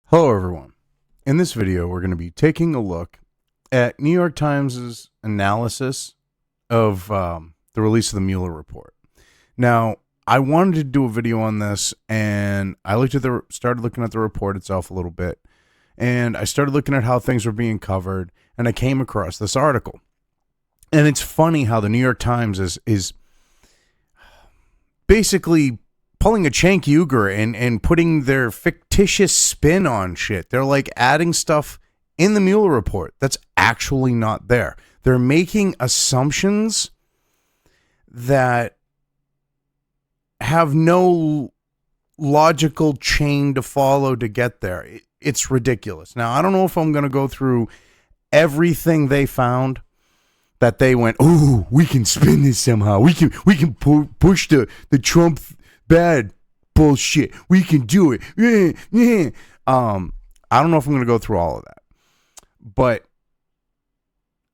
Hello everyone. In this video, we're going to be taking a look at New York Times' analysis of the release of the Mueller Report. Now, I wanted to do a video on this, and I started looking at the report itself a little bit, and I started looking at how things were being covered, and I came across this article. And it's funny how the New York Times is basically pulling a Cenk Uygur and putting their fictitious spin on shit. They're like adding stuff in the Mueller report that's actually not there. They're making assumptions that have no logical chain to follow to get there. It's ridiculous. Now, I don't know if I'm going to go through everything they found that they went, "Oh, we can spin this somehow. We can push the Trump bad bullshit. We can do it." I don't know if I'm going to go through all of that, but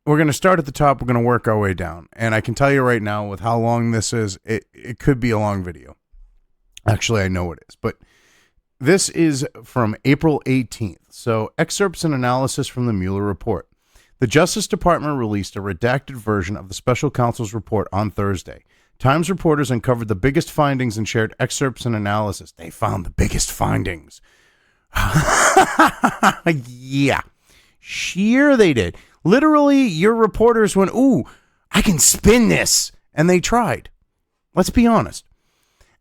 we're going to start at the top. We're going to work our way down, and I can tell you right now, with how long this is, it could be a long video. Actually, I know it is, but this is from April 18th. So, excerpts and analysis from the Mueller report. The Justice Department released a redacted version of the special counsel's report on Thursday. Times reporters uncovered the biggest findings and shared excerpts and analysis. They found the biggest findings. Yeah. Sure they did. Literally, your reporters went, "Ooh, I can spin this." And they tried. Let's be honest.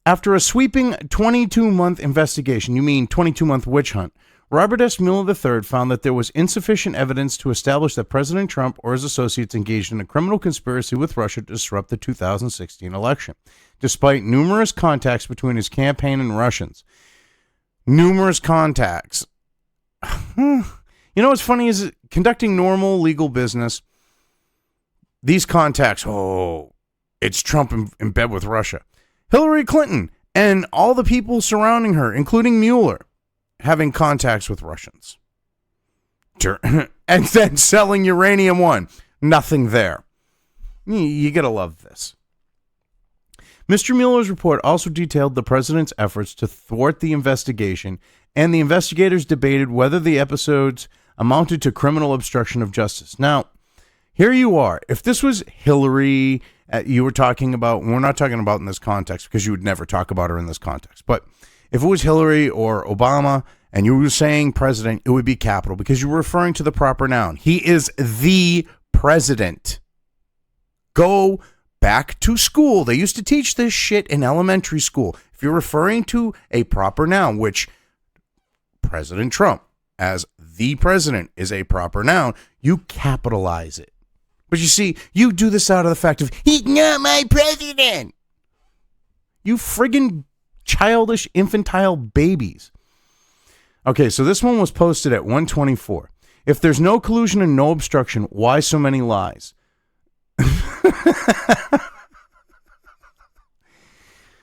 After a sweeping 22-month investigation, you mean 22-month witch hunt, Robert S. Mueller III found that there was insufficient evidence to establish that President Trump or his associates engaged in a criminal conspiracy with Russia to disrupt the 2016 election, despite numerous contacts between his campaign and Russians. Numerous contacts. You know what's funny is conducting normal legal business, these contacts, it's Trump in bed with Russia. Hillary Clinton and all the people surrounding her, including Mueller, having contacts with Russians. And then selling uranium one. Nothing there. You gotta love this. Mr. Mueller's report also detailed the president's efforts to thwart the investigation, and the investigators debated whether the episodes amounted to criminal obstruction of justice. Now, here you are. If this was Hillary, you were talking about, we're not talking about in this context because you would never talk about her in this context, but if it was Hillary or Obama and you were saying president, it would be capital because you were referring to the proper noun. He is the president. Go back to school. They used to teach this shit in elementary school. If you're referring to a proper noun, which President Trump as the president is a proper noun, you capitalize it. But you see, you do this out of the fact of, he's not my president. You friggin' childish, infantile babies. Okay, so this one was posted at 1:24. If there's no collusion and no obstruction, why so many lies?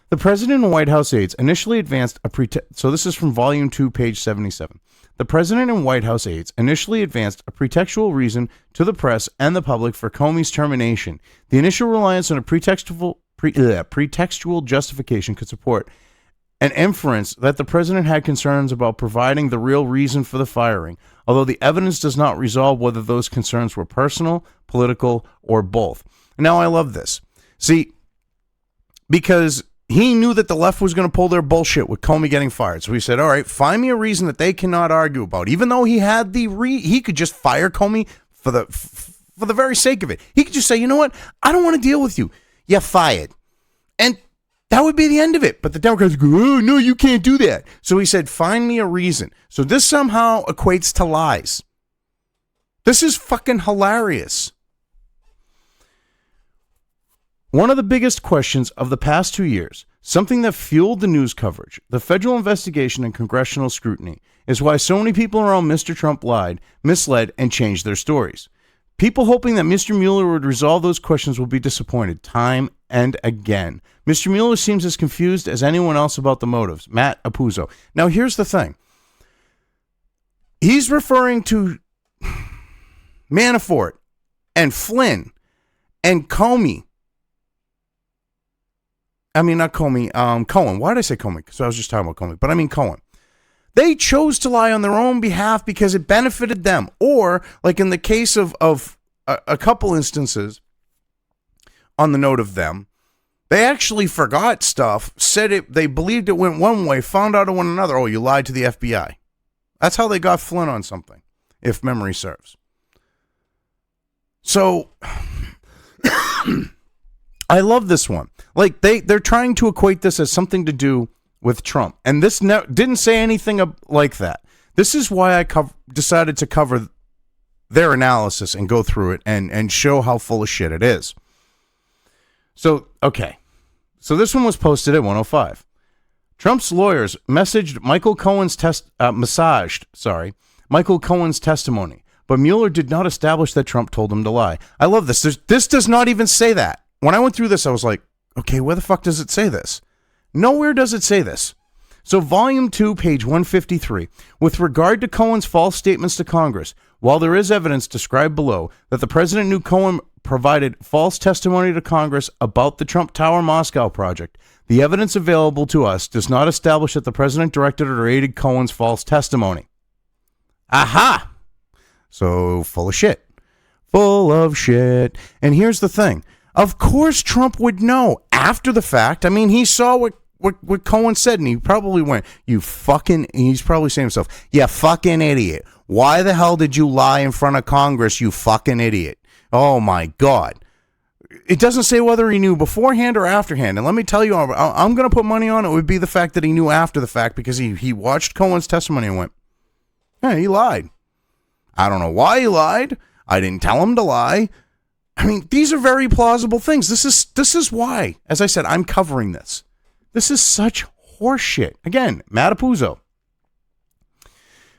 The president and White House aides initially advanced so this is from volume 2, page 77. The president and White House aides initially advanced a pretextual reason to the press and the public for Comey's termination. The initial reliance on a pretextual justification could support an inference that the president had concerns about providing the real reason for the firing, although the evidence does not resolve whether those concerns were personal, political, or both. Now, I love this. See, because he knew that the left was going to pull their bullshit with Comey getting fired. So he said, all right, find me a reason that they cannot argue about. Even though he had he could just fire Comey for the very sake of it. He could just say, you know what? I don't want to deal with you. You're fired. And that would be the end of it. But the Democrats go, "Oh, no, you can't do that." So he said, find me a reason. So this somehow equates to lies. This is fucking hilarious. One of the biggest questions of the past 2 years, something that fueled the news coverage, the federal investigation and congressional scrutiny, is why so many people around Mr. Trump lied, misled, and changed their stories. People hoping that Mr. Mueller would resolve those questions will be disappointed time and again. Mr. Mueller seems as confused as anyone else about the motives. Matt Apuzzo. Now, here's the thing. He's referring to Manafort and Flynn and Comey. I mean, not Comey, Cohen. Why did I say Comey? Because I was just talking about Comey, but I mean Cohen. They chose to lie on their own behalf because it benefited them. Or, like in the case of a couple instances, on the note of them, they actually forgot stuff, said it, they believed it went one way, found out it went another. Oh, you lied to the FBI. That's how they got Flynn on something, if memory serves. So, I love this one. Like, they're trying to equate this as something to do with Trump. And this didn't say anything like that. This is why I decided to cover their analysis and go through it and show how full of shit it is. So, okay. So this one was posted at 1:05. Trump's lawyers massaged Michael Cohen's testimony, but Mueller did not establish that Trump told him to lie. I love this. This does not even say that. When I went through this, I was like, okay, where the fuck does it say this? Nowhere does it say this. So volume 2, page 153. With regard to Cohen's false statements to Congress, while there is evidence described below that the president knew Cohen provided false testimony to Congress about the Trump Tower Moscow project, the evidence available to us does not establish that the president directed or aided Cohen's false testimony. Aha! So, full of shit. Full of shit. And here's the thing. Of course Trump would know after the fact. I mean, he saw what Cohen said, and he probably went, he's probably saying to himself, you fucking idiot. Why the hell did you lie in front of Congress, you fucking idiot? Oh, my God. It doesn't say whether he knew beforehand or afterhand. And let me tell you, I'm going to put money on it would be the fact that he knew after the fact, because he watched Cohen's testimony and went, hey, he lied. I don't know why he lied. I didn't tell him to lie. I mean, these are very plausible things. This is why, as I said, I'm covering this. This is such horseshit. Again, Matapuzzo.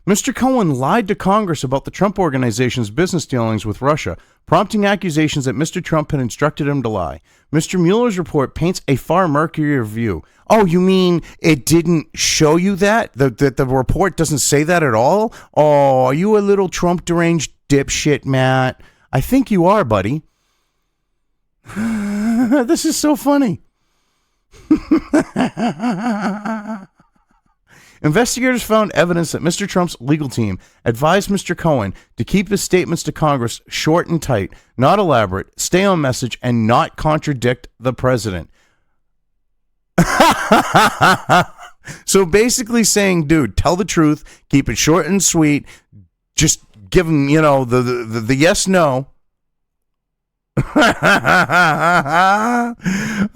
Mr. Cohen lied to Congress about the Trump Organization's business dealings with Russia, prompting accusations that Mr. Trump had instructed him to lie. Mr. Mueller's report paints a far murkier view. Oh, you mean it didn't show you that? The report doesn't say that at all? Oh, are you a little Trump deranged dipshit, Matt? I think you are, buddy. This is so funny. Investigators found evidence that Mr. Trump's legal team advised Mr. Cohen to keep his statements to Congress short and tight, not elaborate, stay on message, and not contradict the president. So basically saying, dude, tell the truth, keep it short and sweet, just give him, the yes, no.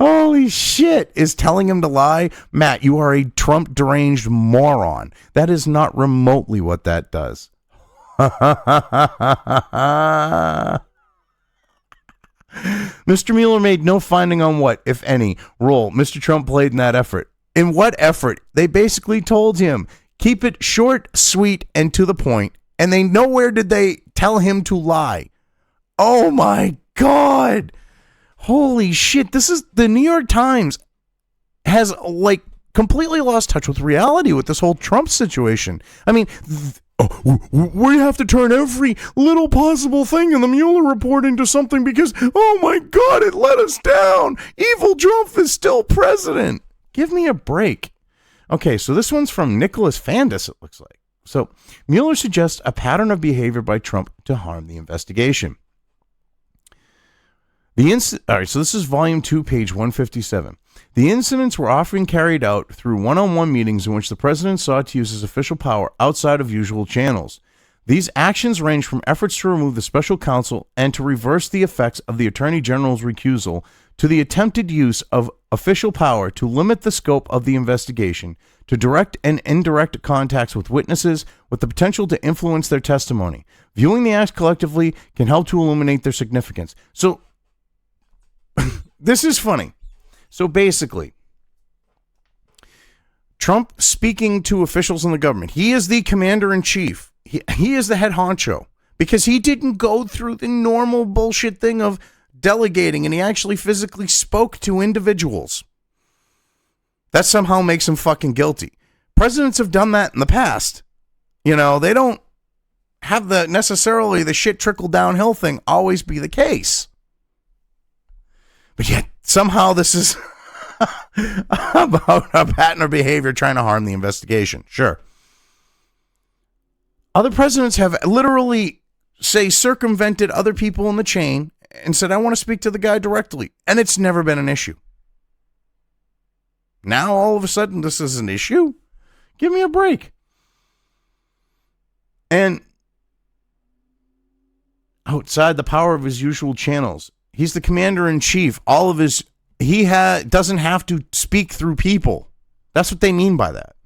Holy shit, is telling him to lie? Matt, you are a Trump deranged moron. That is not remotely what that does. Mr. Mueller made no finding on what, if any, role Mr. Trump played in that effort. In what effort? They basically told him, keep it short, sweet, and to the point, and nowhere did they tell him to lie. Oh my God. Holy shit. This is the New York Times has completely lost touch with reality with this whole Trump situation. I mean, we have to turn every little possible thing in the Mueller report into something because, oh my God, it let us down. Evil Trump is still president. Give me a break. Okay, so this one's from Nicholas Fandis, it looks like. So Mueller suggests a pattern of behavior by Trump to harm the investigation. All right, so this is volume 2, page 157. The incidents were often carried out through one-on-one meetings in which the president sought to use his official power outside of usual channels. These actions range from efforts to remove the special counsel and to reverse the effects of the attorney general's recusal to the attempted use of official power to limit the scope of the investigation, to direct and indirect contacts with witnesses with the potential to influence their testimony. Viewing the acts collectively can help to illuminate their significance. So, this is funny. So basically, Trump speaking to officials in the government. He is the commander-in-chief. He is the head honcho because he didn't go through the normal bullshit thing of delegating, and he actually physically spoke to individuals. That somehow makes him fucking guilty. Presidents have done that in the past. They don't have necessarily the shit trickle downhill thing always be the case. But yet, somehow this is about a pattern of behavior trying to harm the investigation. Sure. Other presidents have literally, say, circumvented other people in the chain and said, I want to speak to the guy directly. And it's never been an issue. Now, all of a sudden, this is an issue? Give me a break. And outside the power of his usual channels, he's the commander-in-chief. He doesn't have to speak through people. That's what they mean by that.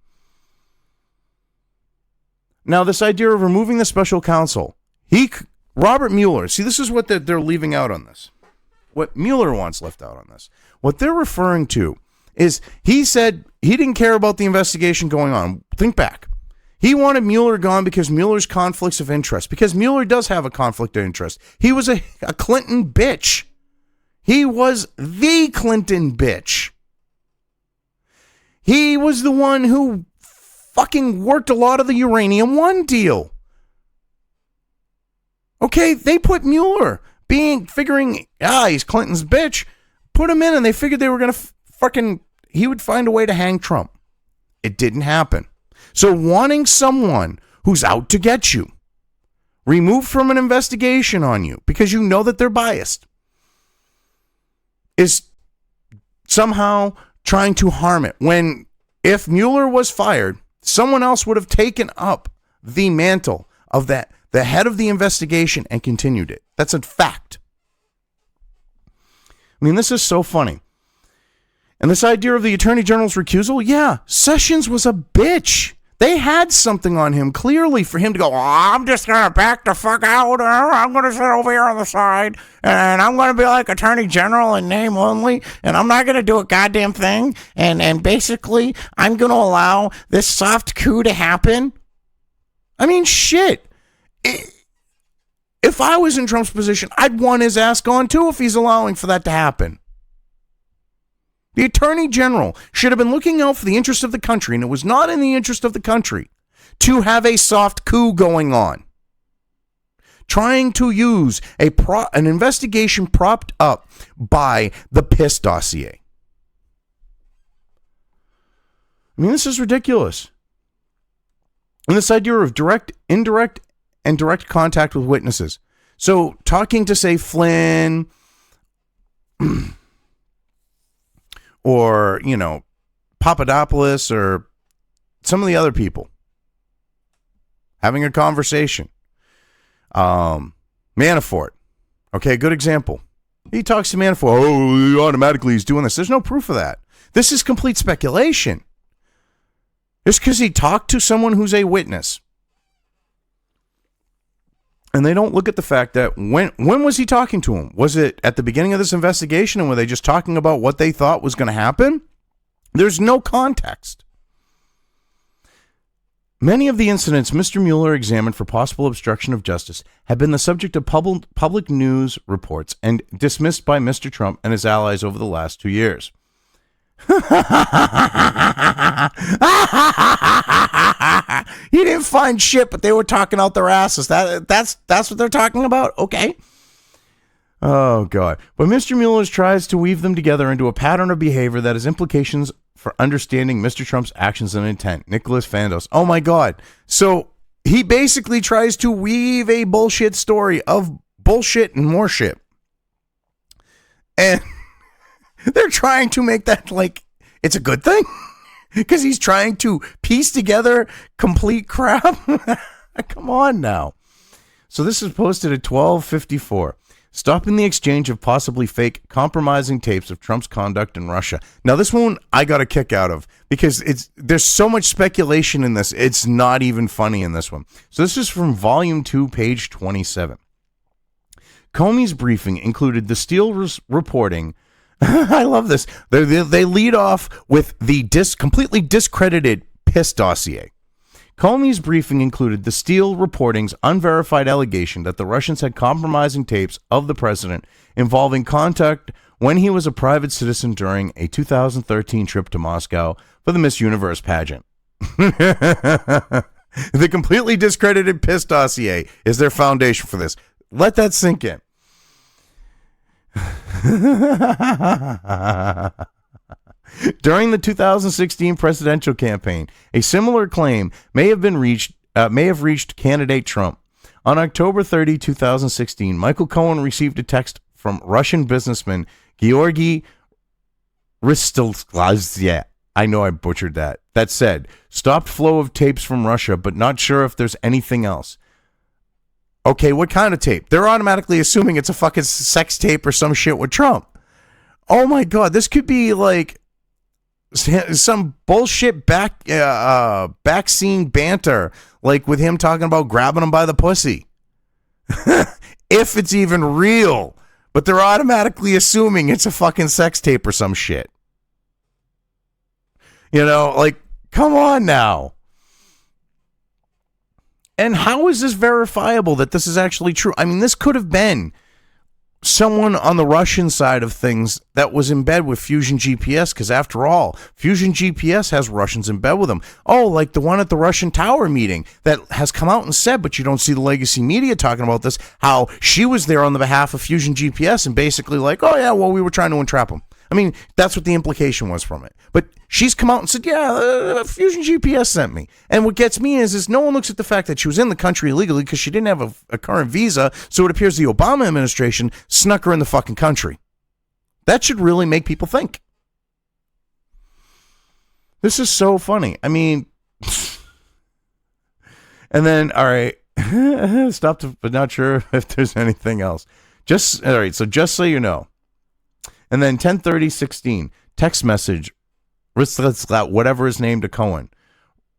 Now, this idea of removing the special counsel, Robert Mueller, see, this is what they're leaving out on this. What Mueller wants left out on this. What they're referring to is he said he didn't care about the investigation going on. Think back. He wanted Mueller gone because Mueller's conflicts of interest, because Mueller does have a conflict of interest. He was a Clinton bitch. He was the Clinton bitch. He was the one who fucking worked a lot of the Uranium One deal. Okay, they put Mueller, figuring, he's Clinton's bitch, put him in, and they figured they were going to he would find a way to hang Trump. It didn't happen. So wanting someone who's out to get you, removed from an investigation on you, because you know that they're biased, is somehow trying to harm it. When, if Mueller was fired, someone else would have taken up the mantle of the head of the investigation and continued it. That's a fact. I mean, this is so funny. And this idea of the Attorney General's recusal, yeah, Sessions was a bitch. They had something on him, clearly, for him to go, I'm just going to back the fuck out. I'm going to sit over here on the side, and I'm going to be like Attorney General in name only, and I'm not going to do a goddamn thing, and basically, I'm going to allow this soft coup to happen. I mean, shit. If I was in Trump's position, I'd want his ass gone, too, if he's allowing for that to happen. The Attorney General should have been looking out for the interest of the country, and it was not in the interest of the country to have a soft coup going on. Trying to use an investigation propped up by the piss dossier. I mean, this is ridiculous. And this idea of direct, indirect, and direct contact with witnesses. So talking to, say, Flynn, or, Papadopoulos, or some of the other people, having a conversation. Manafort. Okay, good example. He talks to Manafort. Automatically he's doing this. There's no proof of that. This is complete speculation. Just because he talked to someone who's a witness. And they don't look at the fact that when was he talking to him? Was it at the beginning of this investigation, and were they just talking about what they thought was going to happen? There's no context. Many of the incidents Mr. Mueller examined for possible obstruction of justice have been the subject of public news reports and dismissed by Mr. Trump and his allies over the last 2 years. He didn't find shit, but they were talking out their asses. That's what they're talking about? Okay. Oh, God. But Mr. Mueller tries to weave them together into a pattern of behavior that has implications for understanding Mr. Trump's actions and intent. Nicholas Fandos. Oh, my God. So he basically tries to weave a bullshit story of bullshit and more shit. And they're trying to make that like it's a good thing because he's trying to piece together complete crap. Come on now. So this is posted at 12:54. Stopping the exchange of possibly fake compromising tapes of Trump's conduct in Russia. Now this one I got a kick out of because there's so much speculation in this. It's not even funny in this one. So this is from Volume 2, page 27. Comey's briefing included the Steele reporting. I love this. They lead off with the completely discredited piss dossier. Comey's briefing included the Steele reporting's unverified allegation that the Russians had compromising tapes of the president involving contact when he was a private citizen during a 2013 trip to Moscow for the Miss Universe pageant. The completely discredited piss dossier is their foundation for this. Let that sink in. During the 2016 presidential campaign, a similar claim may have been reached candidate Trump. On October 30, 2016, Michael Cohen received a text from Russian businessman Georgy Ristelskaya. I know I butchered that. That said, stopped flow of tapes from Russia, but not sure if there's anything else. Okay, what kind of tape? They're automatically assuming it's a fucking sex tape or some shit with Trump. Oh my God, this could be like some bullshit backseat banter, like with him talking about grabbing him by the pussy. If it's even real, but they're automatically assuming it's a fucking sex tape or some shit. You know, like, come on now. And how is this verifiable that this is actually true? I mean, this could have been someone on the Russian side of things that was in bed with Fusion GPS, because after all, Fusion GPS has Russians in bed with them. Oh, like the one at the Russian Tower meeting that has come out and said, but you don't see the legacy media talking about this, how she was there on the behalf of Fusion GPS and basically like, oh yeah, well, we were trying to entrap them. I mean, that's what the implication was from it. But she's come out and said, yeah, Fusion GPS sent me. And what gets me is no one looks at the fact that she was in the country illegally because she didn't have a current visa, so it appears the Obama administration snuck her in the fucking country. That should really make people think. This is so funny. I mean, and then, all right, stopped, but not sure if there's anything else. All right, so just so you know. And then 10:30:16, text message, whatever his name to Cohen.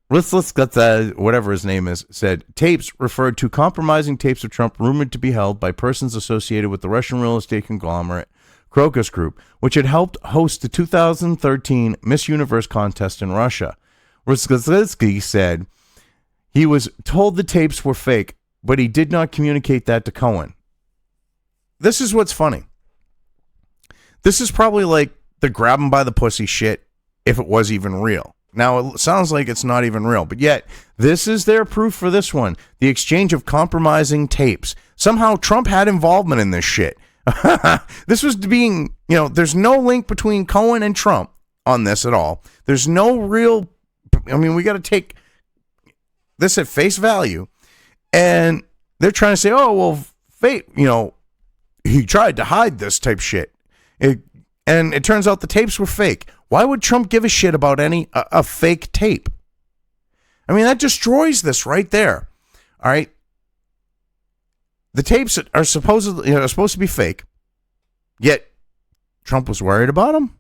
Whatever his name is, said, tapes referred to compromising tapes of Trump rumored to be held by persons associated with the Russian real estate conglomerate Crocus Group, which had helped host the 2013 Miss Universe contest in Russia. Rizlitsky said he was told the tapes were fake, but he did not communicate that to Cohen. This is what's funny. This is probably like the grab him by the pussy shit if it was even real. Now, it sounds like it's not even real, but yet this is their proof for this one. The exchange of compromising tapes. Somehow Trump had involvement in this shit. This was being, there's no link between Cohen and Trump on this at all. There's no real, we got to take this at face value. And they're trying to say, oh, well, fate, he tried to hide this type shit. And it turns out the tapes were fake. Why would Trump give a shit about a fake tape? I mean, that destroys this right there. All right. The tapes are supposed to be fake, yet Trump was worried about them.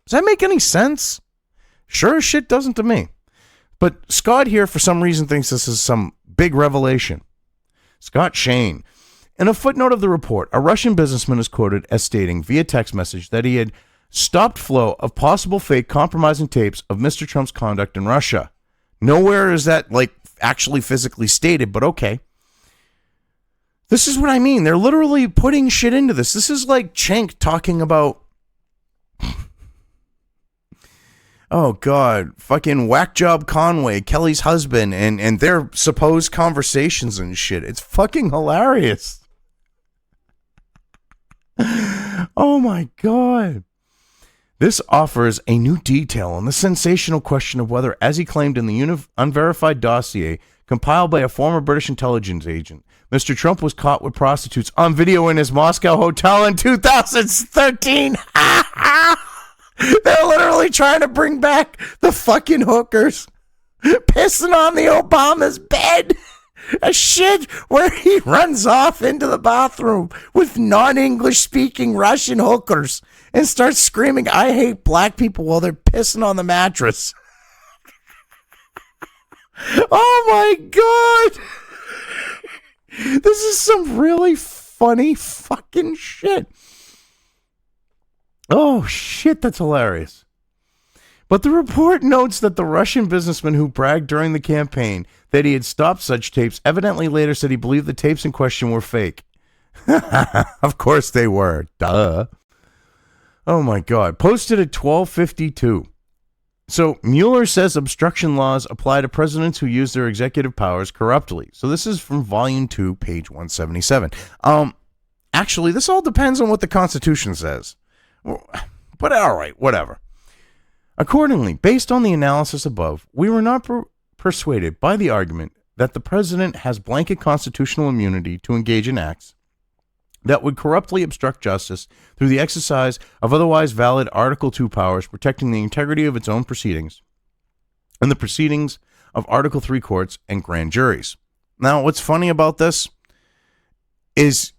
Does that make any sense? Sure as shit doesn't to me. But Scott here, for some reason, thinks this is some big revelation. Scott Shane. In a footnote of the report, a Russian businessman is quoted as stating via text message that he had stopped flow of possible fake compromising tapes of Mr. Trump's conduct in Russia. Nowhere is that actually physically stated, but okay. This is what I mean. They're literally putting shit into this. This is like Cenk talking about, oh God, fucking whack job Conway, Kelly's husband, and their supposed conversations and shit. It's fucking hilarious. Oh my God. This offers a new detail on the sensational question of whether, as he claimed in the unverified dossier compiled by a former British intelligence agent, Mr. Trump was caught with prostitutes on video in his Moscow hotel in 2013. They're literally trying to bring back the fucking hookers pissing on the Obama's bed. A shit where he runs off into the bathroom with non-English speaking Russian hookers and starts screaming, I hate black people, while they're pissing on the mattress. Oh my God. This is some really funny fucking shit. Oh shit, that's hilarious. But the report notes that the Russian businessman who bragged during the campaign that he had stopped such tapes evidently later said he believed the tapes in question were fake. Of course they were. Duh. Oh my God. Posted at 12:52. So Mueller says obstruction laws apply to presidents who use their executive powers corruptly. So this is from Volume 2, page 177. Actually, this all depends on what the Constitution says. But all right, whatever. Accordingly, based on the analysis above, we were not persuaded by the argument that the president has blanket constitutional immunity to engage in acts that would corruptly obstruct justice through the exercise of otherwise valid Article 2 powers protecting the integrity of its own proceedings and the proceedings of Article 3 courts and grand juries. Now, what's funny about this is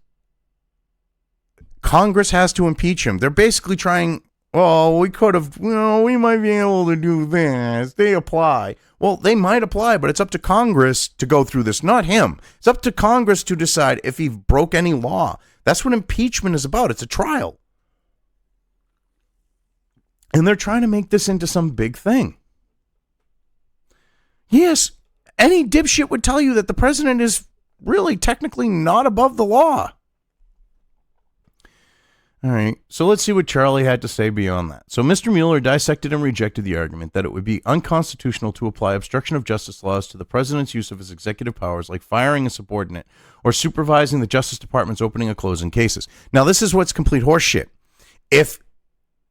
Congress has to impeach him. They're basically trying, well, we could have, we might be able to do this. They apply. Well, they might apply, but it's up to Congress to go through this, not him. It's up to Congress to decide if he broke any law. That's what impeachment is about. It's a trial. And they're trying to make this into some big thing. Yes, any dipshit would tell you that the president is really technically not above the law. All right, so let's see what Charlie had to say beyond that. So Mr. Mueller dissected and rejected the argument that it would be unconstitutional to apply obstruction of justice laws to the president's use of his executive powers, like firing a subordinate or supervising the Justice Department's opening and closing cases. Now, this is what's complete horseshit. If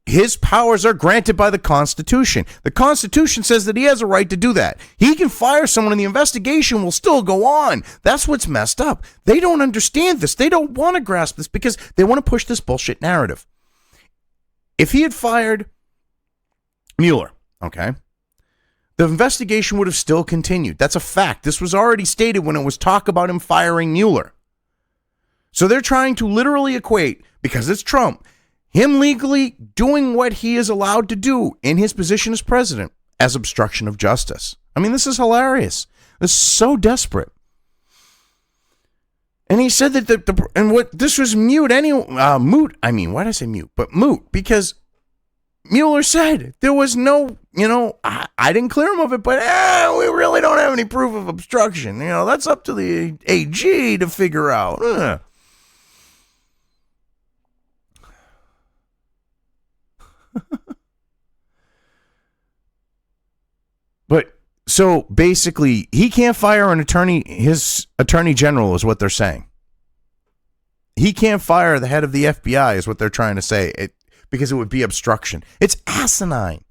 his powers are granted by the Constitution, the Constitution says that he has a right to do that. He can fire someone and the investigation will still go on. That's what's messed up. They don't understand this. They don't want to grasp this because they want to push this bullshit narrative. If he had fired Mueller, okay, the investigation would have still continued. That's a fact. This was already stated when it was talk about him firing Mueller. So they're trying to literally equate, because it's Trump, him legally doing what he is allowed to do in his position as president as obstruction of justice. I mean, this is hilarious. This is so desperate. And he said that this was moot, why did I say mute? But moot, because Mueller said there was no, I didn't clear him of it, but we really don't have any proof of obstruction. That's up to the AG to figure out. But so basically, he can't fire an attorney. His attorney general is what they're saying. He can't fire the head of the FBI is what they're trying to say, because it would be obstruction. It's asinine.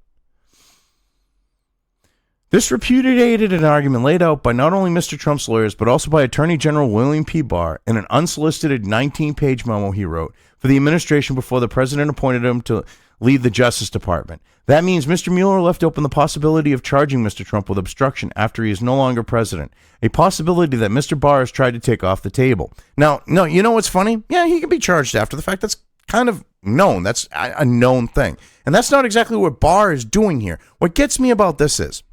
This repudiated an argument laid out by not only Mr. Trump's lawyers, but also by Attorney General William P. Barr in an unsolicited 19-page memo he wrote for the administration before the president appointed him to lead the Justice Department. That means Mr. Mueller left open the possibility of charging Mr. Trump with obstruction after he is no longer president, a possibility that Mr. Barr has tried to take off the table. Now, no, you know what's funny? Yeah, he can be charged after the fact. That's kind of known. That's a known thing. And that's not exactly what Barr is doing here. What gets me about this is,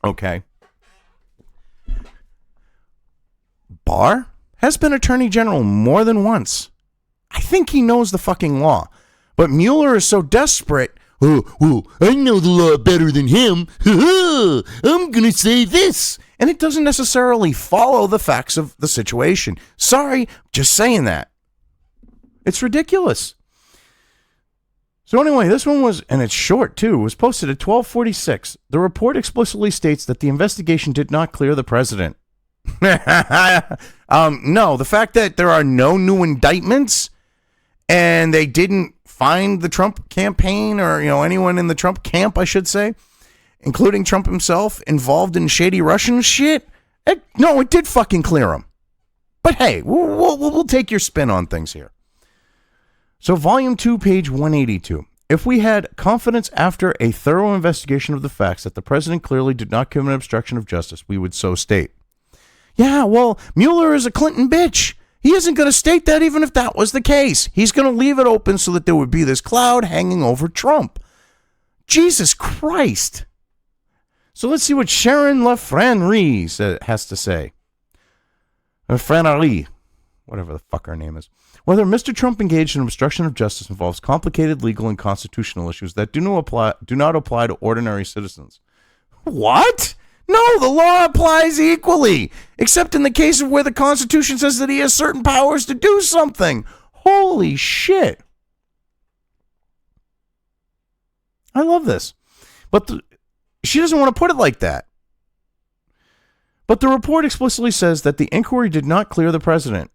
okay, Barr has been Attorney General more than once. I think he knows the fucking law. But Mueller is so desperate. Oh, I know the law better than him. I'm going to say this. And it doesn't necessarily follow the facts of the situation. Sorry, just saying that. It's ridiculous. So anyway, this one was, and it's short too, was posted at 12:46. The report explicitly states that the investigation did not clear the president. No, the fact that there are no new indictments and they didn't find the Trump campaign or, anyone in the Trump camp, I should say, including Trump himself, involved in shady Russian shit. It did fucking clear him. But hey, we'll take your spin on things here. So volume 2, page 182. If we had confidence after a thorough investigation of the facts that the president clearly did not commit obstruction of justice, we would so state. Yeah, well, Mueller is a Clinton bitch. He isn't going to state that even if that was the case. He's going to leave it open so that there would be this cloud hanging over Trump. Jesus Christ. So let's see what Sharon LaFranrie has to say. LaFranrie, whatever the fuck her name is. Whether Mr. Trump engaged in obstruction of justice involves complicated legal and constitutional issues that do not apply to ordinary citizens. What? No, the law applies equally, except in the case of where the Constitution says that he has certain powers to do something. Holy shit. I love this. But she doesn't want to put it like that. But the report explicitly says that the inquiry did not clear the president.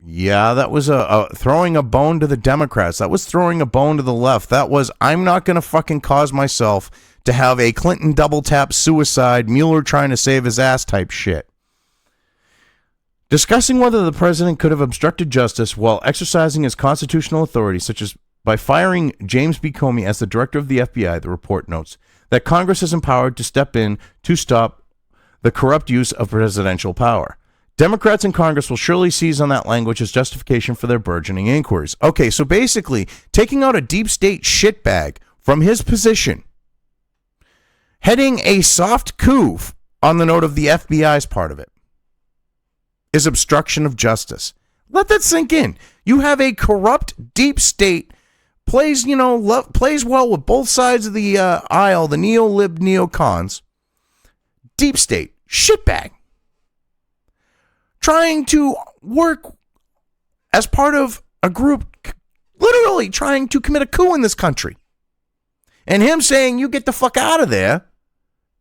Yeah, that was a throwing a bone to the Democrats. That was throwing a bone to the left. That was, I'm not going to fucking cause myself to have a Clinton double tap suicide, Mueller trying to save his ass type shit. Discussing whether the president could have obstructed justice while exercising his constitutional authority, such as by firing James B. Comey as the director of the FBI, the report notes that Congress is empowered to step in to stop the corrupt use of presidential power. Democrats in Congress will surely seize on that language as justification for their burgeoning inquiries. Okay, so basically, taking out a deep state shitbag from his position, heading a soft coup on the note of the FBI's part of it, is obstruction of justice. Let that sink in. You have a corrupt deep state, plays well with both sides of the aisle, the neo-lib neocons, deep state, shitbag, trying to work as part of a group literally trying to commit a coup in this country. And him saying, you get the fuck out of there,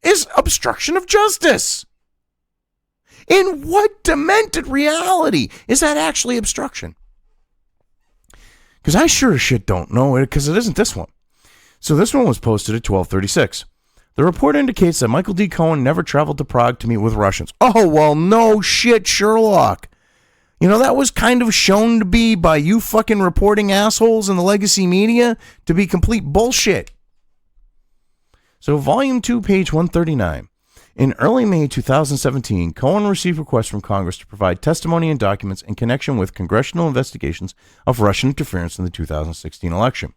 is obstruction of justice. In what demented reality is that actually obstruction? Because I sure as shit don't know it, because it isn't this one. So this one was posted at 12:36. The report indicates that Michael D. Cohen never traveled to Prague to meet with Russians. Oh, well, no shit, Sherlock. You know, that was kind of shown to be by you fucking reporting assholes in the legacy media to be complete bullshit. So volume 2, page 139. In early May 2017, Cohen received requests from Congress to provide testimony and documents in connection with congressional investigations of Russian interference in the 2016 election.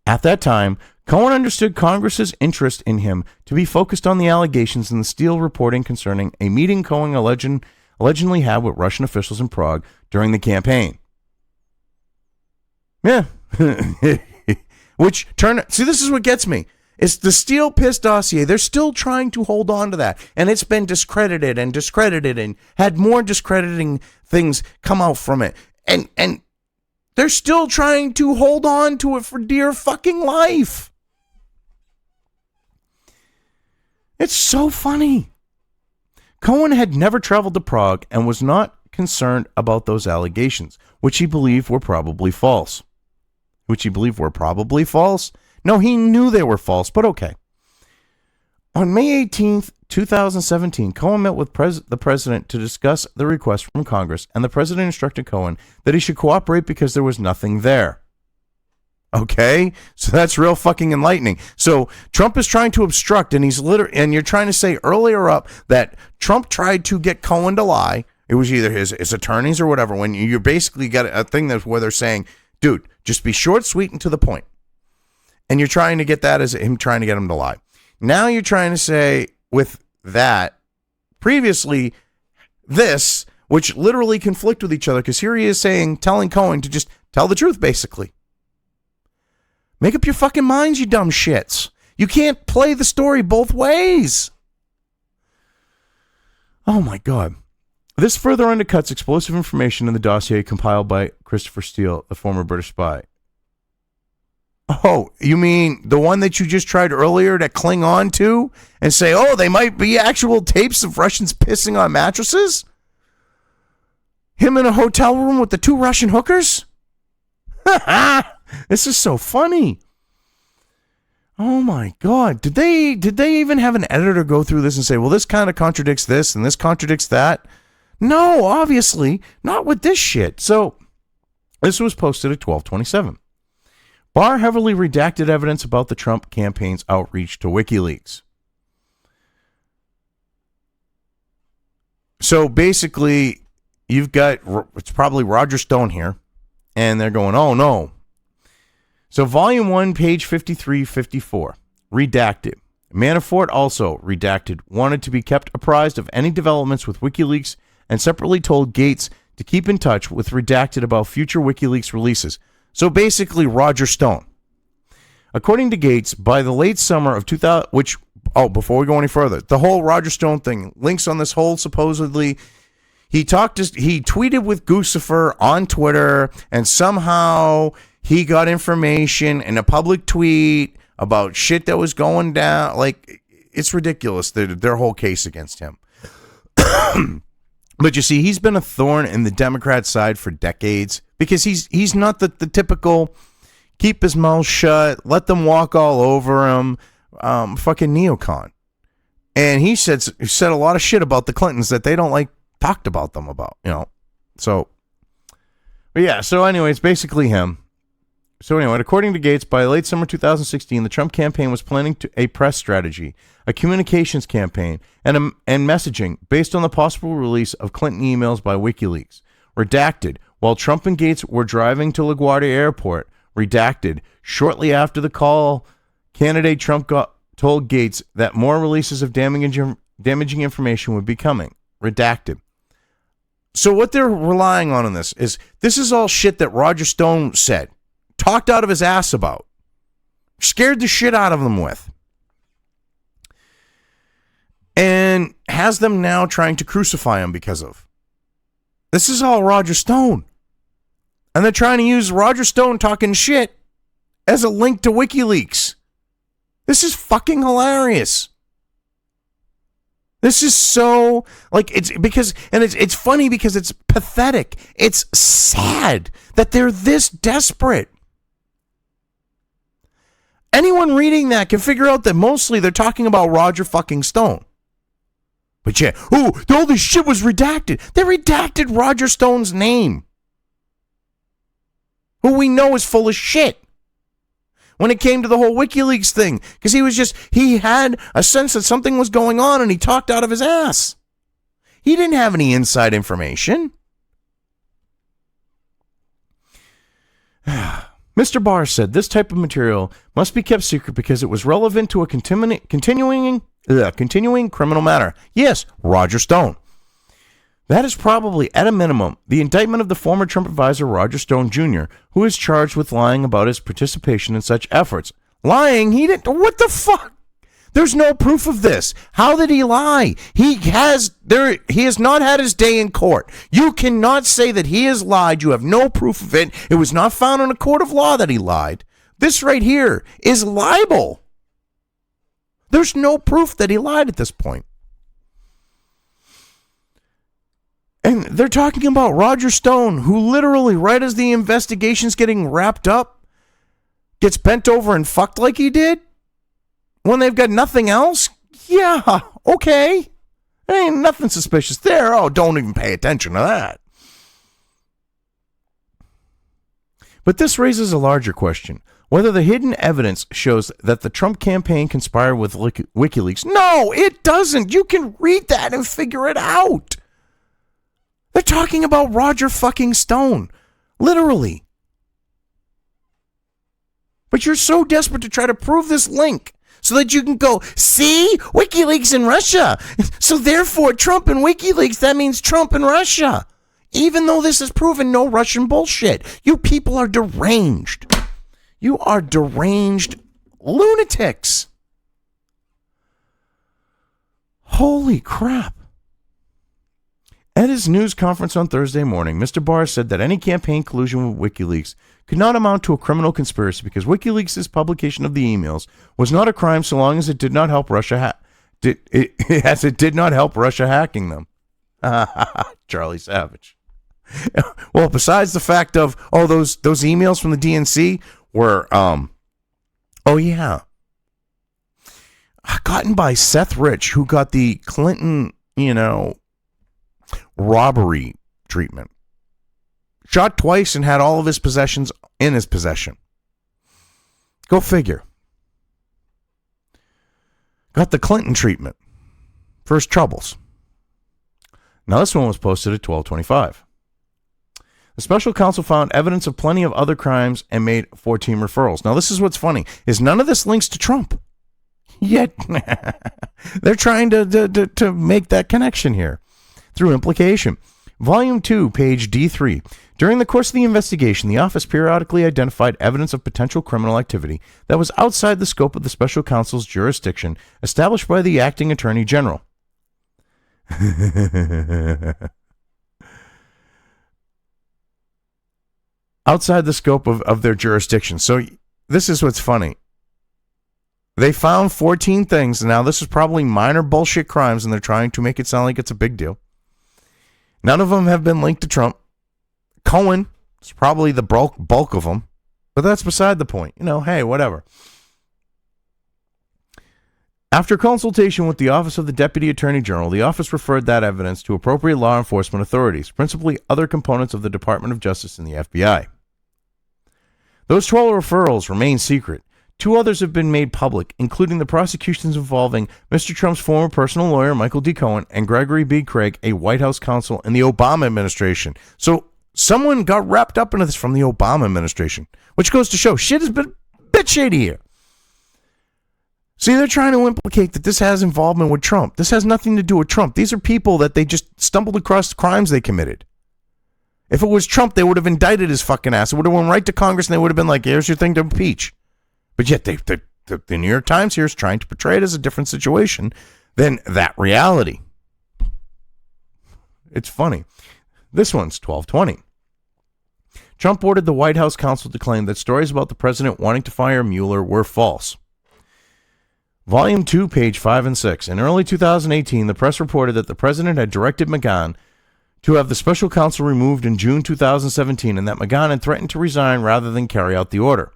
At that time, Cohen understood Congress's interest in him to be focused on the allegations in the Steele reporting concerning a meeting Cohen allegedly had with Russian officials in Prague during the campaign. Yeah. See, this is what gets me. It's the Steele Piss dossier. They're still trying to hold on to that. And it's been discredited and had more discrediting things come out from it. And they're still trying to hold on to it for dear fucking life. It's so funny. Cohen had never traveled to Prague and was not concerned about those allegations, which he believed were probably false. No, he knew they were false, but okay. On May 18th, 2017, Cohen met with the president to discuss the request from Congress, and the president instructed Cohen that he should cooperate because there was nothing there. Okay? So that's real fucking enlightening. So Trump is trying to obstruct, and and you're trying to say earlier up that Trump tried to get Cohen to lie. It was either his attorneys or whatever, when you basically got a thing where they're saying, dude, just be short, sweet, and to the point. And you're trying to get that as him trying to get him to lie. Now you're trying to say with that, previously, this, which literally conflict with each other, because here he is telling Cohen to just tell the truth, basically. Make up your fucking minds, you dumb shits. You can't play the story both ways. Oh my God. This further undercuts explosive information in the dossier compiled by Christopher Steele, the former British spy. Oh, you mean the one that you just tried earlier to cling on to and say, oh, they might be actual tapes of Russians pissing on mattresses? Him in a hotel room with the 2 Russian hookers? This is so funny. Oh my God. Did they even have an editor go through this and say, well, this kind of contradicts this and this contradicts that? No, obviously not with this shit. So this was posted at 12:27. Barr heavily redacted evidence about the Trump campaign's outreach to WikiLeaks. So basically, you've got, it's probably Roger Stone here, and they're going, oh no. So volume 1, page 53-54, redacted. Manafort also redacted, wanted to be kept apprised of any developments with WikiLeaks, and separately told Gates to keep in touch with redacted about future WikiLeaks releases. So basically, Roger Stone. According to Gates, by the late summer of 2000, before we go any further, the whole Roger Stone thing, links on this whole supposedly, he tweeted with Guccifer on Twitter, and somehow he got information in a public tweet about shit that was going down. Like, it's ridiculous, their whole case against him. But you see, he's been a thorn in the Democrat side for decades because he's not the typical keep his mouth shut, let them walk all over him, fucking neocon. And he said a lot of shit about the Clintons that they don't like talked about them about, So, but yeah, so anyway, it's basically him. So anyway, according to Gates, by late summer 2016, the Trump campaign was planning a press strategy, a communications campaign, and messaging based on the possible release of Clinton emails by WikiLeaks. Redacted, while Trump and Gates were driving to LaGuardia Airport. Redacted, shortly after the call, candidate Trump told Gates that more releases of damaging information would be coming. Redacted. So what they're relying on in this is all shit that Roger Stone said. Talked out of his ass about. Scared the shit out of them with. And has them now trying to crucify him because of. This is all Roger Stone. And they're trying to use Roger Stone talking shit as a link to WikiLeaks. This is fucking hilarious. This is so, it's funny because it's pathetic. It's sad that they're this desperate. Anyone reading that can figure out that mostly they're talking about Roger fucking Stone. But yeah, all this shit was redacted. They redacted Roger Stone's name, who we know is full of shit. When it came to the whole WikiLeaks thing, because he had a sense that something was going on and he talked out of his ass. He didn't have any inside information. Mr. Barr said this type of material must be kept secret because it was relevant to a continuing criminal matter. Yes, Roger Stone. That is probably, at a minimum, the indictment of the former Trump advisor Roger Stone Jr., who is charged with lying about his participation in such efforts. Lying? He didn't. What the fuck? There's no proof of this. How did he lie? He has not had his day in court. You cannot say that he has lied. You have no proof of it. It was not found in a court of law that he lied. This right here is libel. There's no proof that he lied at this point. And they're talking about Roger Stone, who literally, right as the investigation's getting wrapped up, gets bent over and fucked like he did? When they've got nothing else? Yeah, okay. There ain't nothing suspicious there. Oh, don't even pay attention to that. But this raises a larger question. Whether the hidden evidence shows that the Trump campaign conspired with WikiLeaks. No, it doesn't. You can read that and figure it out. They're talking about Roger fucking Stone. Literally. But you're so desperate to try to prove this link so that you can go, see, WikiLeaks in Russia. So therefore, Trump and WikiLeaks, that means Trump and Russia. Even though this is proven no Russian bullshit. You people are deranged. You are deranged lunatics. Holy crap. At his news conference on Thursday morning, Mr. Barr said that any campaign collusion with WikiLeaks could not amount to a criminal conspiracy because WikiLeaks' publication of the emails was not a crime so long as it did not help Russia as it did not help Russia hacking them. Charlie Savage. Well, besides the fact of those emails from the DNC were gotten by Seth Rich, who got the Clinton, robbery treatment. Shot twice and had all of his possessions in his possession. Go figure. Got the Clinton treatment for his troubles. Now this one was posted at 12:25. The special counsel found evidence of plenty of other crimes and made 14 referrals. Now this is what's funny, is none of this links to Trump. Yet they're trying to make that connection here through implication. Volume 2, page D3. During the course of the investigation, the office periodically identified evidence of potential criminal activity that was outside the scope of the special counsel's jurisdiction established by the acting attorney general. Outside the scope of their jurisdiction. So this is what's funny. They found 14 things. Now, this is probably minor bullshit crimes, and they're trying to make it sound like it's a big deal. None of them have been linked to Trump. Cohen is probably the bulk of them, but that's beside the point. Hey, whatever. After consultation with the Office of the Deputy Attorney General, the office referred that evidence to appropriate law enforcement authorities, principally other components of the Department of Justice and the FBI. Those 12 referrals remain secret. 2 others have been made public, including the prosecutions involving Mr. Trump's former personal lawyer, Michael D. Cohen, and Gregory B. Craig, a White House counsel in the Obama administration. So someone got wrapped up into this from the Obama administration, which goes to show shit has been a bit shady here. See, they're trying to implicate that this has involvement with Trump. This has nothing to do with Trump. These are people that they just stumbled across the crimes they committed. If it was Trump, they would have indicted his fucking ass. It would have went right to Congress and they would have been like, here's your thing to impeach. But yet the New York Times here is trying to portray it as a different situation than that reality. It's funny. This one's 1220. Trump ordered the White House counsel to claim that stories about the president wanting to fire Mueller were false. Volume 2, page 5 and 6. In early 2018, the press reported that the president had directed McGahn to have the special counsel removed in June 2017 and that McGahn had threatened to resign rather than carry out the order.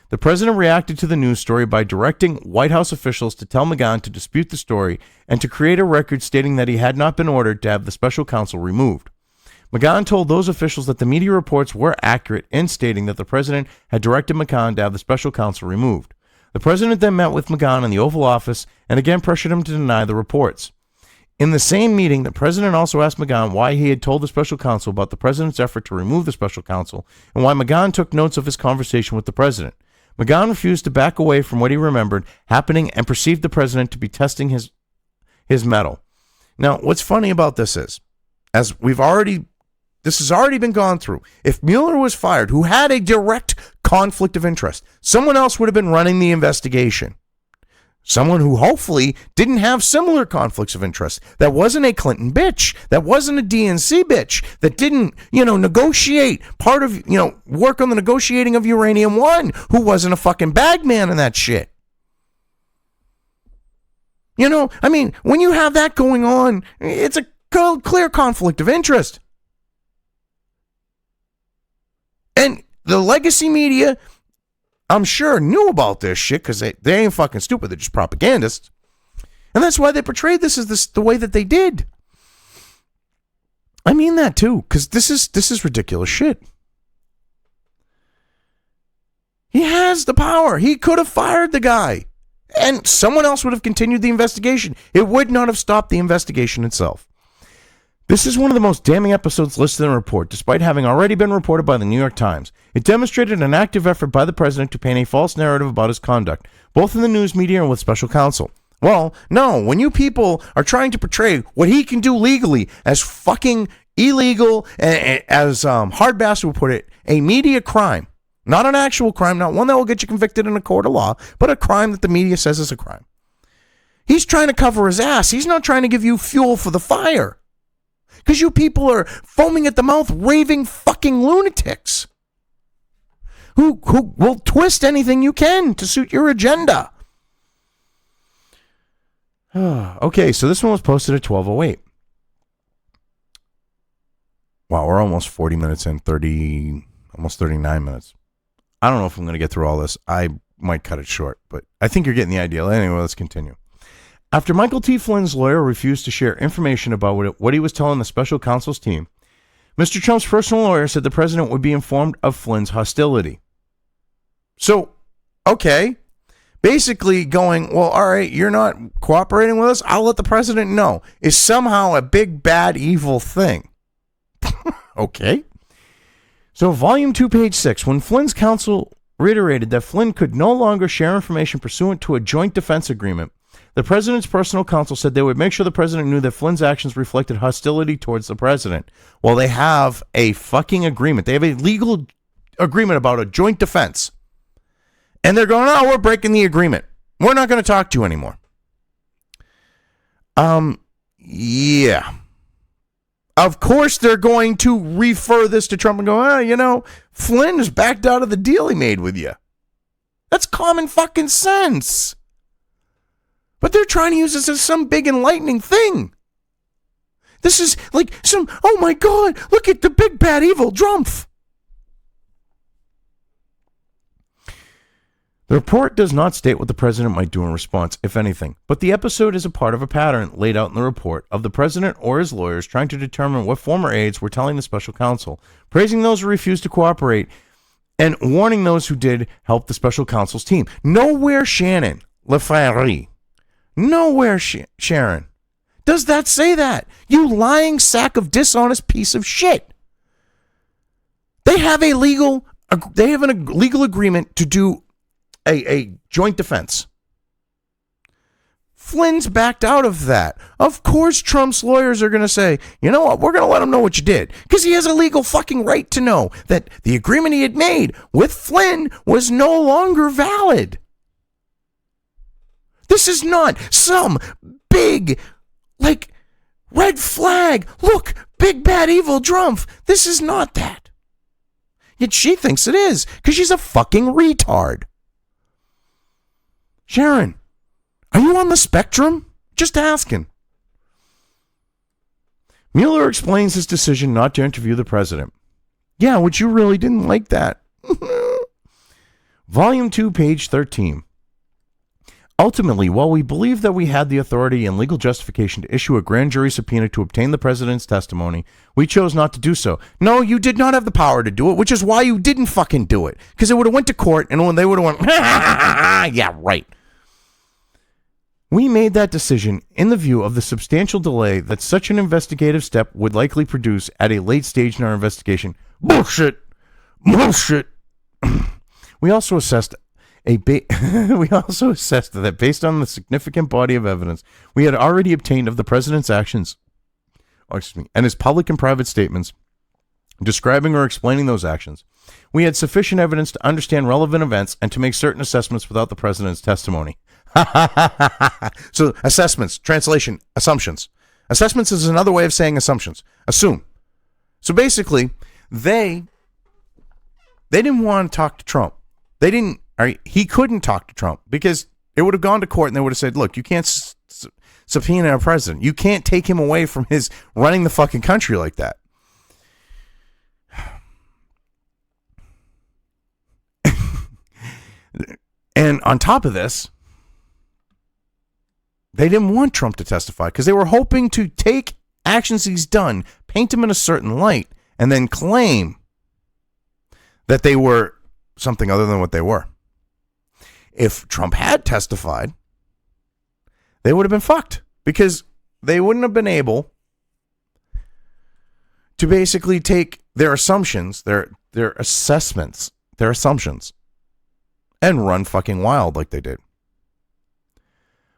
The president reacted to the news story by directing White House officials to tell McGahn to dispute the story and to create a record stating that he had not been ordered to have the special counsel removed. McGahn told those officials that the media reports were accurate in stating that the president had directed McGahn to have the special counsel removed. The president then met with McGahn in the Oval Office and again pressured him to deny the reports. In the same meeting, the president also asked McGahn why he had told the special counsel about the president's effort to remove the special counsel and why McGahn took notes of his conversation with the president. McGahn refused to back away from what he remembered happening and perceived the president to be testing his mettle. Now, what's funny about this is, this has already been gone through. If Mueller was fired, who had a direct conflict of interest, someone else would have been running the investigation. Someone who hopefully didn't have similar conflicts of interest. That wasn't a Clinton bitch. That wasn't a DNC bitch. That didn't, negotiate part of, work on the negotiating of Uranium One, who wasn't a fucking bagman in that shit. When you have that going on, it's a clear conflict of interest. And the legacy media, I'm sure, knew about this shit because they ain't fucking stupid. They're just propagandists. And that's why they portrayed this as the way that they did. I mean that too, because this is ridiculous shit. He has the power. He could have fired the guy. And someone else would have continued the investigation. It would not have stopped the investigation itself. This is one of the most damning episodes listed in the report, despite having already been reported by the New York Times. It demonstrated an active effort by the president to paint a false narrative about his conduct, both in the news media and with special counsel. Well, no, when you people are trying to portray what he can do legally as fucking illegal, as Hardbass would put it, a media crime, not an actual crime, not one that will get you convicted in a court of law, but a crime that the media says is a crime. He's trying to cover his ass. He's not trying to give you fuel for the fire. Because you people are foaming at the mouth, raving fucking lunatics who will twist anything you can to suit your agenda. Okay, so this one was posted at 12:08. Wow, we're almost 40 minutes in, almost 39 minutes. I don't know if I'm going to get through all this. I might cut it short, but I think you're getting the idea. Anyway, let's continue. After Michael T. Flynn's lawyer refused to share information about what he was telling the special counsel's team, Mr. Trump's personal lawyer said the president would be informed of Flynn's hostility. So, okay, basically going, well, all right, you're not cooperating with us, I'll let the president know, is somehow a big, bad, evil thing. Okay. So, volume 2, page 6, when Flynn's counsel reiterated that Flynn could no longer share information pursuant to a joint defense agreement, the president's personal counsel said they would make sure the president knew that Flynn's actions reflected hostility towards the president. Well, they have a fucking agreement. They have a legal agreement about a joint defense. And they're going, oh, we're breaking the agreement. We're not going to talk to you anymore. Yeah. Of course they're going to refer this to Trump and go, Flynn has backed out of the deal he made with you. That's common fucking sense. But they're trying to use this as some big enlightening thing. This is like some, oh my God, look at the big bad evil Drumpf. The report does not state what the president might do in response, if anything, but the episode is a part of a pattern laid out in the report of the president or his lawyers trying to determine what former aides were telling the special counsel, praising those who refused to cooperate, and warning those who did help the special counsel's team. Nowhere Shannon Lafayette. Nowhere Sharon. Does that say that? You lying sack of dishonest piece of shit. They have a legal agreement to do a joint defense. Flynn's backed out of that. Of course Trump's lawyers are going to say, you know what, we're going to let him know what you did. Because he has a legal fucking right to know that the agreement he had made with Flynn was no longer valid. This is not some big, like, red flag. Look, big bad evil Drumpf. This is not that. Yet she thinks it is, because she's a fucking retard. Sharon, are you on the spectrum? Just asking. Mueller explains his decision not to interview the president. Yeah, which you really didn't like that. Volume 2, page 13. Ultimately, while we believe that we had the authority and legal justification to issue a grand jury subpoena to obtain the president's testimony, we chose not to do so. No, you did not have the power to do it, which is why you didn't fucking do it. Because it would have went to court, and when they would have went, yeah, right. We made that decision in the view of the substantial delay that such an investigative step would likely produce at a late stage in our investigation. Bullshit. Bullshit. We also assessed that based on the significant body of evidence we had already obtained of the president's actions, and his public and private statements describing or explaining those actions, we had sufficient evidence to understand relevant events and to make certain assessments without the president's testimony. So assessments, translation, assumptions. Assessments is another way of saying assumptions. Assume. So basically, they didn't want to talk to Trump. He couldn't talk to Trump because it would have gone to court and they would have said, look, you can't subpoena a president. You can't take him away from his running the fucking country like that. And on top of this, they didn't want Trump to testify because they were hoping to take actions he's done, paint him in a certain light, and then claim that they were something other than what they were. If Trump had testified, they would have been fucked because they wouldn't have been able to basically take their assumptions, their assessments, their assumptions, and run fucking wild like they did.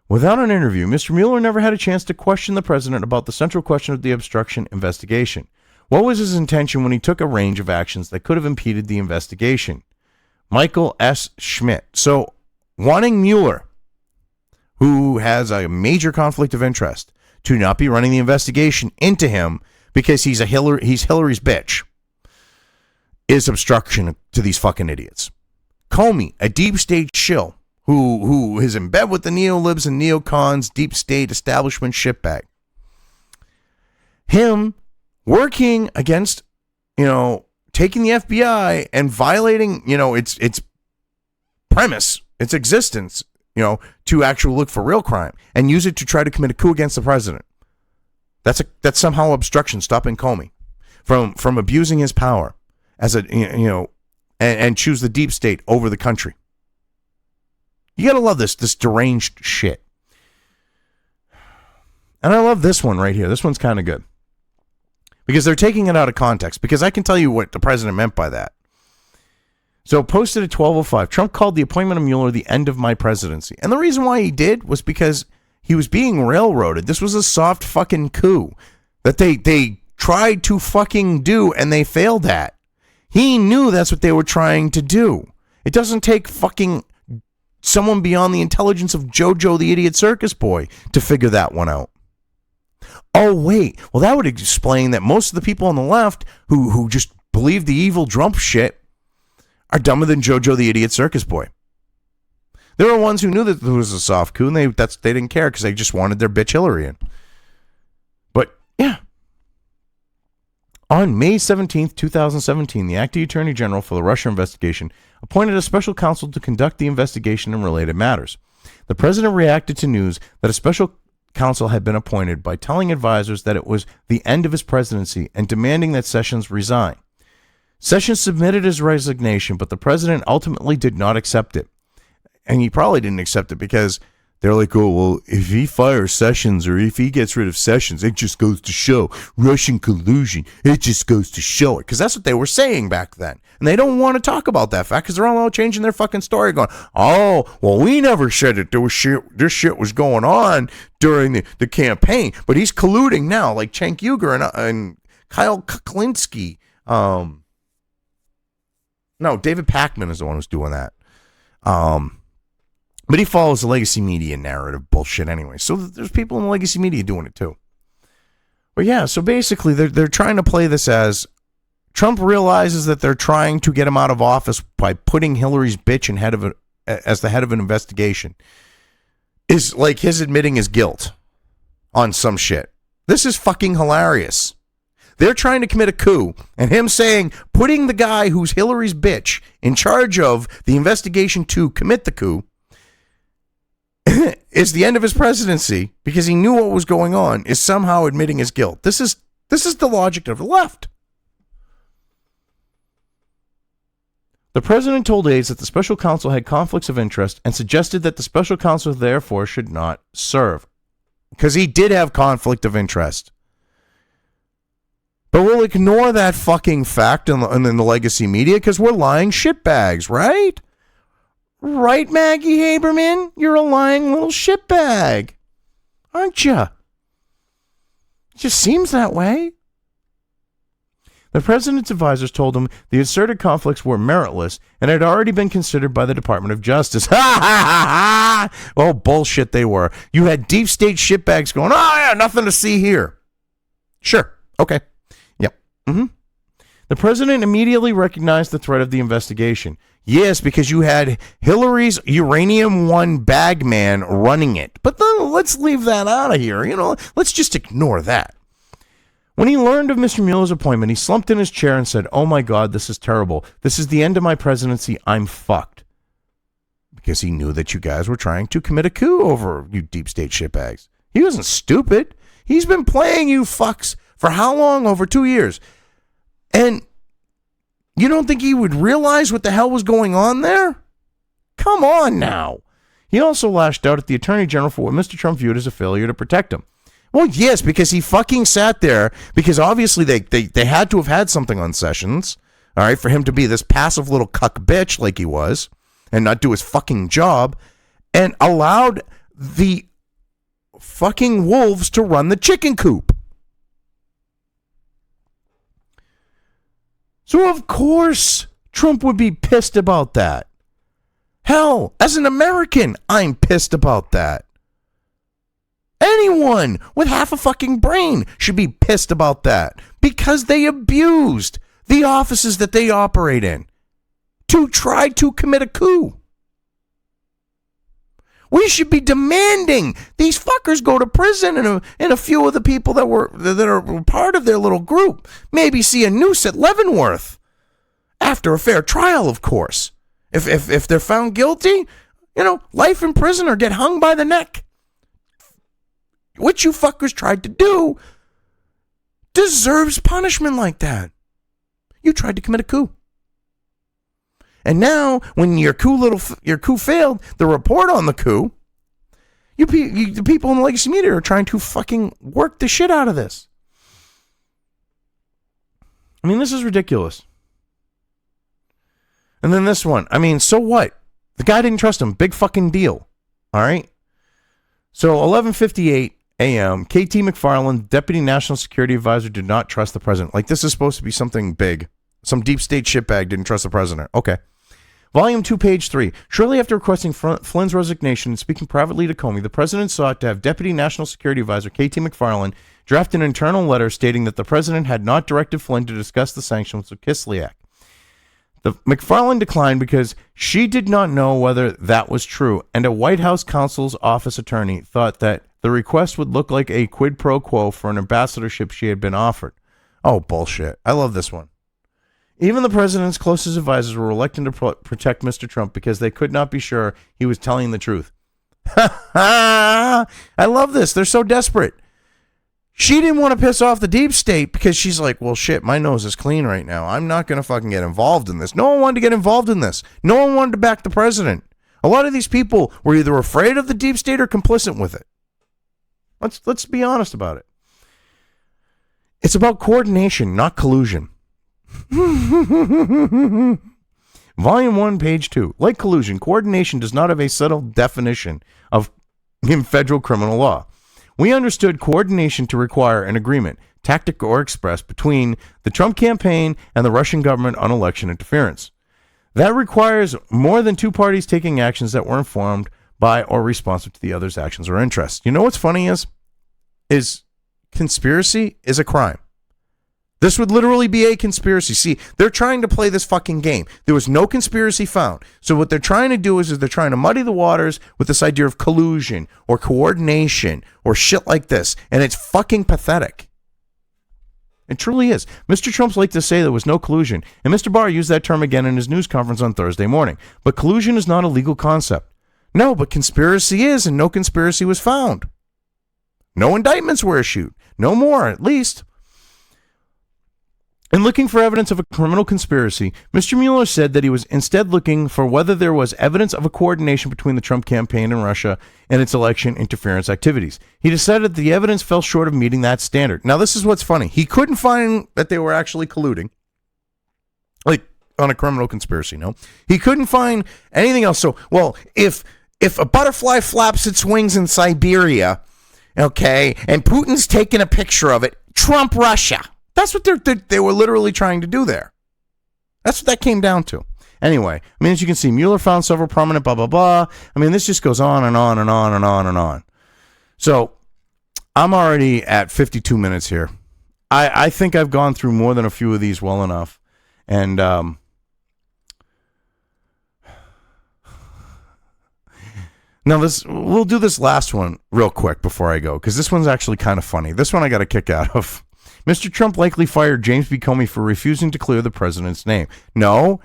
Without an interview, Mr. Mueller never had a chance to question the president about the central question of the obstruction investigation. What was his intention when he took a range of actions that could have impeded the investigation? Michael S. Schmidt. So, wanting Mueller, who has a major conflict of interest, to not be running the investigation into him because he's Hillary's bitch, is obstruction to these fucking idiots. Comey, a deep state shill, who is in bed with the neolibs and neocons, deep state establishment shitbag. Him working against, taking the FBI and violating, its premise, its existence, to actually look for real crime and use it to try to commit a coup against the president. That's somehow obstruction, stopping Comey from abusing his power as and choose the deep state over the country. You gotta love this deranged shit. And I love this one right here. This one's kind of good. Because they're taking it out of context. Because I can tell you what the president meant by that. So posted at 12:05, Trump called the appointment of Mueller the end of my presidency. And the reason why he did was because he was being railroaded. This was a soft fucking coup that they tried to fucking do and they failed at. He knew that's what they were trying to do. It doesn't take fucking someone beyond the intelligence of JoJo the Idiot Circus Boy to figure that one out. Oh, wait. Well, that would explain that most of the people on the left who just believe the evil Trump shit are dumber than JoJo the Idiot Circus Boy. There were ones who knew that there was a soft coup, and they didn't care because they just wanted their bitch Hillary in. But, yeah, On May 17, 2017, the acting Attorney General for the Russia investigation appointed a special counsel to conduct the investigation and related matters. The president reacted to news that a special counsel had been appointed by telling advisors that it was the end of his presidency and demanding that Sessions resign. Sessions submitted his resignation, but the president ultimately did not accept it. And he probably didn't accept it because they're like, oh, well, if he fires Sessions or if he gets rid of Sessions, it just goes to show Russian collusion. It just goes to show it. Because that's what they were saying back then. And they don't want to talk about that fact because they're all changing their fucking story going, oh, well, we never said that this shit was going on during the campaign. But he's colluding now, like Cenk Uygur and Kyle Kuklinski. No, David Pakman is the one who's doing that. But he follows the legacy media narrative bullshit anyway. So there's people in the legacy media doing it too. But yeah, so basically they're trying to play this as Trump realizes that they're trying to get him out of office by putting Hillary's bitch as the head of an investigation. Is like his admitting his guilt on some shit. This is fucking hilarious. They're trying to commit a coup, and him saying, putting the guy who's Hillary's bitch in charge of the investigation to commit the coup is the end of his presidency because he knew what was going on, is somehow admitting his guilt. This is the logic of the left. The president told aides that the special counsel had conflicts of interest and suggested that the special counsel therefore should not serve. Because he did have conflict of interest. But we'll ignore that fucking fact in the legacy media because we're lying shitbags, right? Right, Maggie Haberman? You're a lying little shitbag, aren't you? It just seems that way. The president's advisors told him the asserted conflicts were meritless and had already been considered by the Department of Justice. Ha ha ha ha! Oh, bullshit they were. You had deep state shitbags going, oh yeah, nothing to see here. Sure, okay. Yep. Mm-hmm. The president immediately recognized the threat of the investigation. Yes, because you had Hillary's Uranium One bagman running it. But then let's leave that out of here. Let's just ignore that. When he learned of Mr. Mueller's appointment, he slumped in his chair and said, oh my God, this is terrible. This is the end of my presidency. I'm fucked. Because he knew that you guys were trying to commit a coup over you deep state shitbags. He wasn't stupid. He's been playing you fucks for how long? Over 2 years. And you don't think he would realize what the hell was going on there? Come on now. He also lashed out at the Attorney General for what Mr. Trump viewed as a failure to protect him. Well, yes, because he fucking sat there, because obviously they had to have had something on Sessions, all right, for him to be this passive little cuck bitch like he was and not do his fucking job, and allowed the fucking wolves to run the chicken coop. So, of course, Trump would be pissed about that. Hell, as an American, I'm pissed about that. Anyone with half a fucking brain should be pissed about that because they abused the offices that they operate in to try to commit a coup. We should be demanding these fuckers go to prison, and a few of the people that are part of their little group maybe see a noose at Leavenworth after a fair trial, of course. If they're found guilty, life in prison or get hung by the neck. What you fuckers tried to do deserves punishment like that. You tried to commit a coup. And now, when your coup failed, the report on the coup, the people in the legacy media are trying to fucking work the shit out of this. I mean, this is ridiculous. And then this one. I mean, so what? The guy didn't trust him. Big fucking deal. All right? So, 11:58 a.m., KT McFarland, Deputy National Security Advisor, did not trust the president. Like, this is supposed to be something big. Some deep state shitbag didn't trust the president. Okay. Volume 2, page 3. Shortly after requesting Flynn's resignation and speaking privately to Comey, the president sought to have Deputy National Security Advisor KT McFarland draft an internal letter stating that the president had not directed Flynn to discuss the sanctions of Kislyak. The McFarland declined because she did not know whether that was true, and a White House counsel's office attorney thought that the request would look like a quid pro quo for an ambassadorship she had been offered. Oh, bullshit. I love this one. Even the president's closest advisors were reluctant to protect Mr. Trump because they could not be sure he was telling the truth. I love this. They're so desperate. She didn't want to piss off the deep state because she's like, well, shit, my nose is clean right now. I'm not going to fucking get involved in this. No one wanted to get involved in this. No one wanted to back the president. A lot of these people were either afraid of the deep state or complicit with it. Let's be honest about it. It's about coordination, not collusion. Volume 1, page 2. Like collusion, coordination does not have a settled definition in federal criminal law. We understood coordination to require an agreement, tacit or express, between the Trump campaign and the Russian government on election interference. That requires more than two parties taking actions that were informed by or responsive to the other's actions or interests. You know what's funny is conspiracy is a crime. This would literally be a conspiracy. See, they're trying to play this fucking game. There was no conspiracy found. So what they're trying to do is they're trying to muddy the waters with this idea of collusion or coordination or shit like this. And it's fucking pathetic. It truly is. Mr. Trump's like to say there was no collusion. And Mr. Barr used that term again in his news conference on Thursday morning. But collusion is not a legal concept. No, but conspiracy is, and no conspiracy was found. No indictments were issued. No more, at least. In looking for evidence of a criminal conspiracy, Mr. Mueller said that he was instead looking for whether there was evidence of a coordination between the Trump campaign and Russia and its election interference activities. He decided that the evidence fell short of meeting that standard. Now, this is what's funny. He couldn't find that they were actually colluding, like on a criminal conspiracy, no? He couldn't find anything else. So, well, if a butterfly flaps its wings in Siberia, okay, and Putin's taking a picture of it, Trump Russia. That's what they were literally trying to do there. That's what that came down to. Anyway, I mean, as you can see, Mueller found several prominent blah, blah, blah. I mean, this just goes on and on and on and on and on. So I'm already at 52 minutes here. I think I've gone through more than a few of these well enough. And now we'll do this last one real quick before I go, because this one's actually kind of funny. This one I got a kick out of. Mr. Trump likely fired James B. Comey for refusing to clear the president's name. No,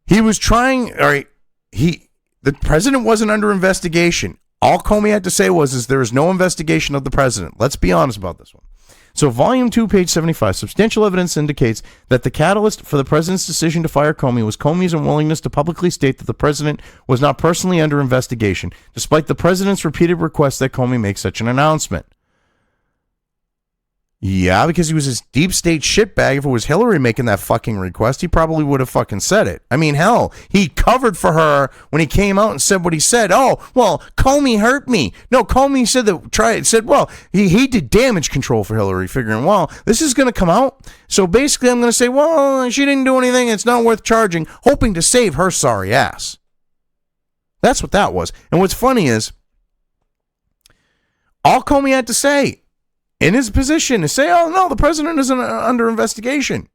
he was trying. All right, the president wasn't under investigation. All Comey had to say was there is no investigation of the president. Let's be honest about this one. So, Volume 2, page 75, substantial evidence indicates that the catalyst for the president's decision to fire Comey was Comey's unwillingness to publicly state that the president was not personally under investigation, despite the president's repeated request that Comey make such an announcement. Yeah, because he was this deep state shitbag. If it was Hillary making that fucking request, he probably would have fucking said it. I mean, hell, he covered for her when he came out and said what he said. Oh, well, Comey hurt me. No, Comey said well, he did damage control for Hillary, figuring, well, this is going to come out. So basically, I'm going to say, well, she didn't do anything. It's not worth charging, hoping to save her sorry ass. That's what that was. And what's funny is, all Comey had to say in his position to say, oh, no, the president isn't under investigation.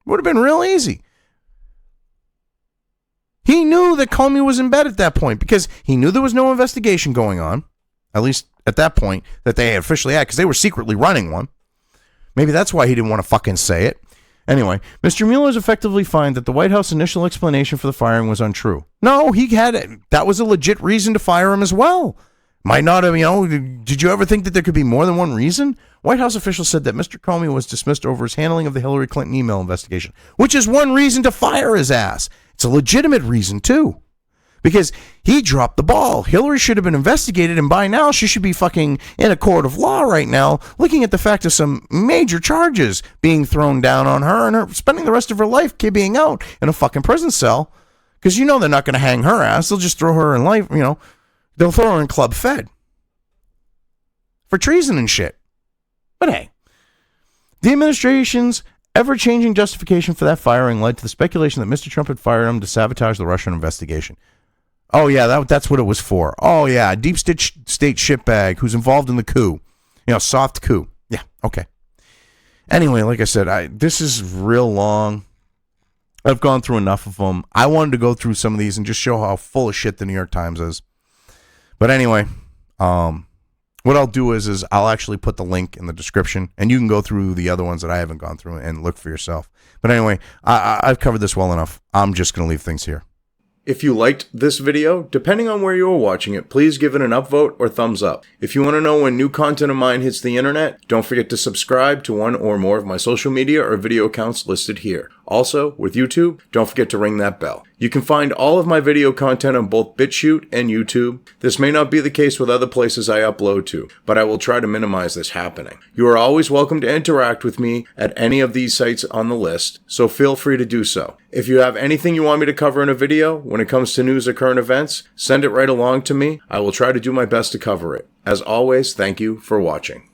Would have been real easy. He knew that Comey was in bed at that point because he knew there was no investigation going on, at least at that point, that they officially had, because they were secretly running one. Maybe that's why he didn't want to fucking say it. Anyway, Mr. Mueller's effectively find that the White House initial explanation for the firing was untrue. No, he had it. That was a legit reason to fire him as well. Might not have, did you ever think that there could be more than one reason? White House officials said that Mr. Comey was dismissed over his handling of the Hillary Clinton email investigation, which is one reason to fire his ass. It's a legitimate reason, too, because he dropped the ball. Hillary should have been investigated, and by now she should be fucking in a court of law right now, looking at the fact of some major charges being thrown down on her and her spending the rest of her life being out in a fucking prison cell, because they're not going to hang her ass. They'll just throw her in life, they'll throw her in Club Fed for treason and shit. But hey, the administration's ever-changing justification for that firing led to the speculation that Mr. Trump had fired him to sabotage the Russian investigation. Oh, yeah, that's what it was for. Oh, yeah, a deep state shitbag who's involved in the coup. Soft coup. Yeah, okay. Anyway, like I said, this is real long. I've gone through enough of them. I wanted to go through some of these and just show how full of shit the New York Times is. But anyway, What I'll do is I'll actually put the link in the description, and you can go through the other ones that I haven't gone through and look for yourself. But anyway, I've covered this well enough. I'm just going to leave things here. If you liked this video, depending on where you are watching it, please give it an upvote or thumbs up. If you want to know when new content of mine hits the internet, don't forget to subscribe to one or more of my social media or video accounts listed here. Also, with YouTube, don't forget to ring that bell. You can find all of my video content on both BitChute and YouTube. This may not be the case with other places I upload to, but I will try to minimize this happening. You are always welcome to interact with me at any of these sites on the list, so feel free to do so. If you have anything you want me to cover in a video, when it comes to news or current events, send it right along to me. I will try to do my best to cover it. As always, thank you for watching.